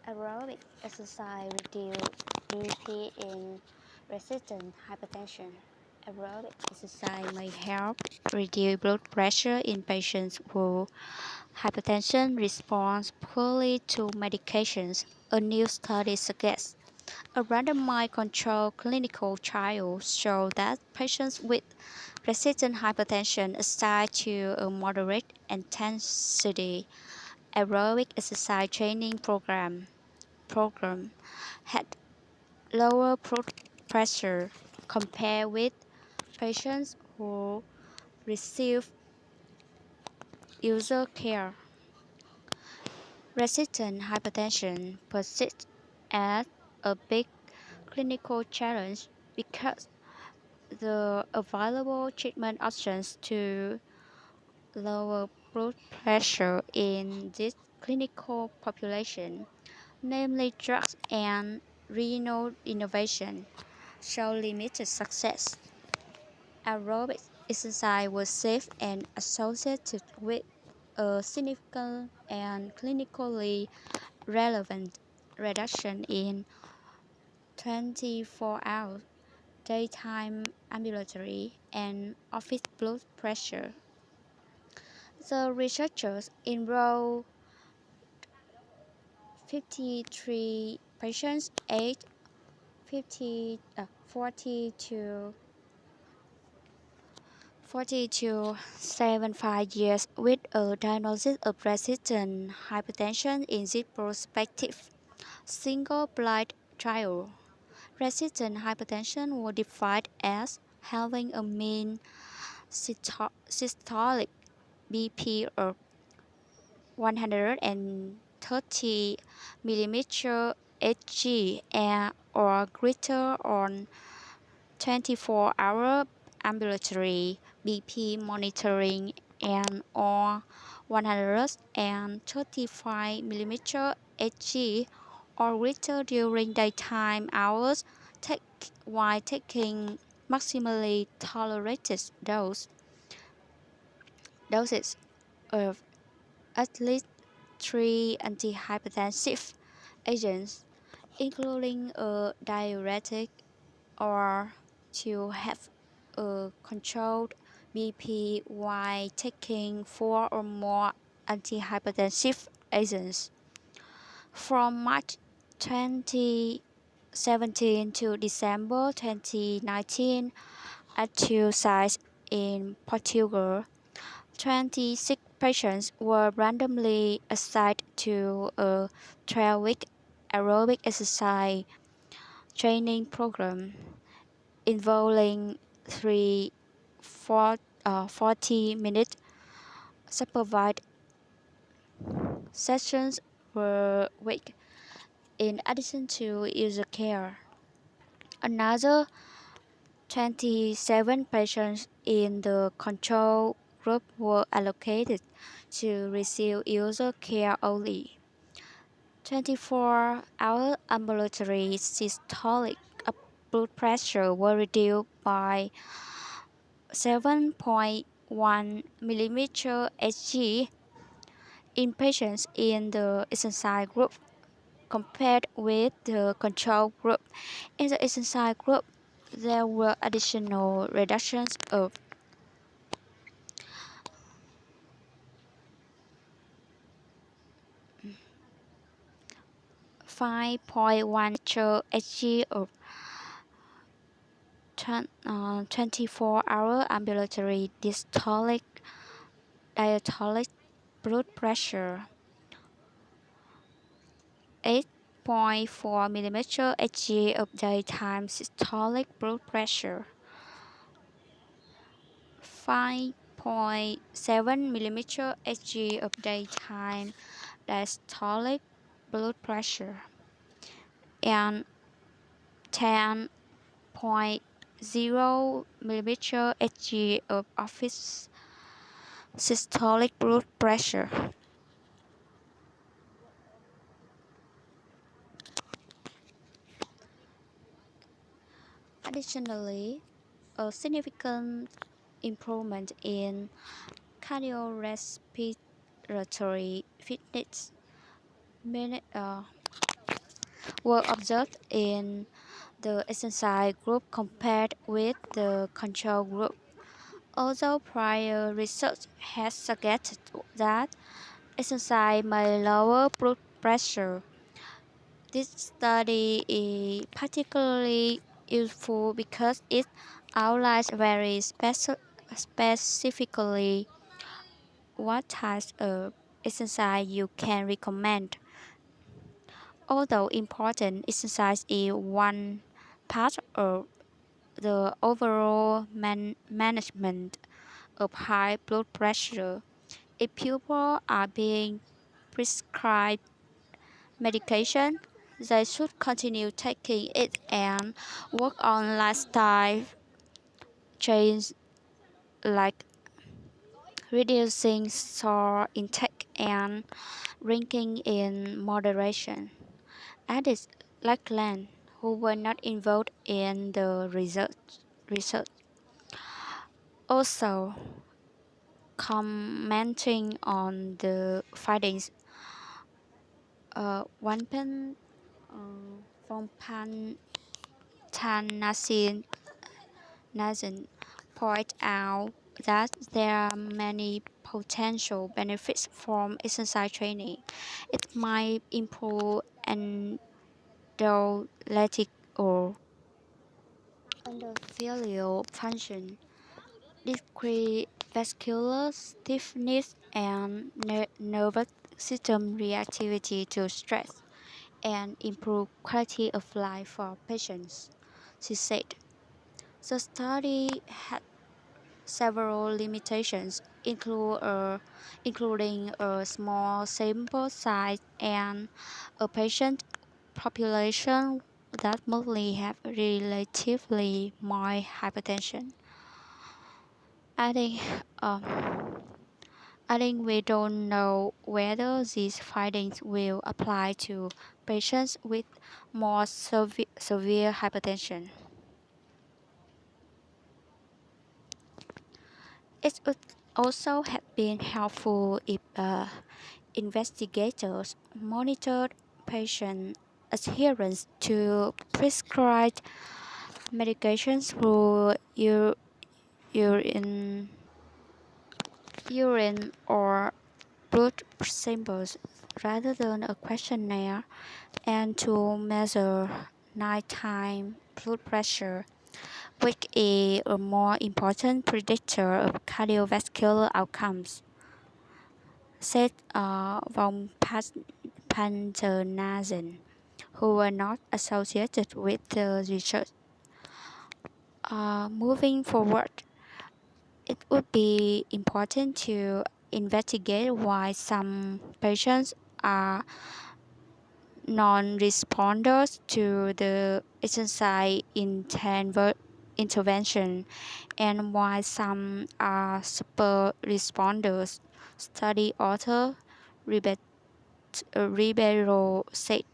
Aerobic exercise reduce BP in resistant hypertension. Aerobic exercise may help reduce blood pressure in patients who hypertension responds poorly to medications. A new study suggests a randomized controlled clinical trial showed that patients with resistant hypertension assigned to a moderate intensity aerobic exercise training program had lower blood pressure compared with patients who received user care. Resistant hypertension persists as a big clinical challenge because the available treatment options to lower blood pressure in this clinical population, namely drugs and renal innovation, show limited success. Aerobic exercise was safe and associated with a significant and clinically relevant reduction in 24-hour daytime ambulatory and office blood pressure. The researchers enrolled 53 patients aged 40 to 75 years with a diagnosis of resistant hypertension in this prospective single-blind trial. Resistant hypertension was defined as having a mean systolic BP of 130 mm Hg or greater on 24-hour ambulatory BP monitoring and or 135 mm Hg or greater during daytime hours while taking maximally tolerated doses of at least 3 antihypertensive agents, including a diuretic, or to have a controlled BP while taking 4 or more antihypertensive agents. From March 2017 to December 2019, at two sites in Portugal, 26 patients were randomly assigned to a 12-week aerobic exercise training program involving 40-minute supervised sessions per week, in addition to user care. Another 27 patients in the control group were allocated to receive user care only. 24-hour ambulatory systolic blood pressure was reduced by 7.1 mm Hg in patients in the exercise group compared with the control group. In the exercise group, there were additional reductions of 5.1 Hg of 24-hour ambulatory diastolic blood pressure, 8.4 mm Hg of daytime systolic blood pressure, 5.7 mm Hg of daytime diastolic blood pressure, and 10.0 mm Hg of office systolic blood pressure. Additionally, a significant improvement in cardiorespiratory fitness were observed in the exercise group compared with the control group. Although prior research has suggested that exercise may lower blood pressure, this study is particularly useful because it outlines very specifically what types of exercise you can recommend. Although important, exercise is one part of the overall management of high blood pressure. If people are being prescribed medication, they should continue taking it and work on lifestyle change like reducing salt intake and drinking in moderation. Added Lackland, who were not involved in the research, also commenting on the findings. One pen from Pantanasin Nazin point out that there are many potential benefits from exercise training. It might improve endolytic or endothelial function, decrease vascular stiffness, and nervous system reactivity to stress, and improve quality of life for patients, she said. The study had several limitations, including a small sample size and a patient population that mostly have relatively mild hypertension. Adding, um, adding, we don't know whether these findings will apply to patients with more severe hypertension. It would also have been helpful if investigators monitored patient adherence to prescribed medications through urine, urine or blood samples rather than a questionnaire, and to measure nighttime blood pressure, which is a more important predictor of cardiovascular outcomes, said von Panternazen, who were not associated with the research. Moving forward, it would be important to investigate why some patients are non-responders to the exercise intervention and why some are super responders, study author Ribeiro said.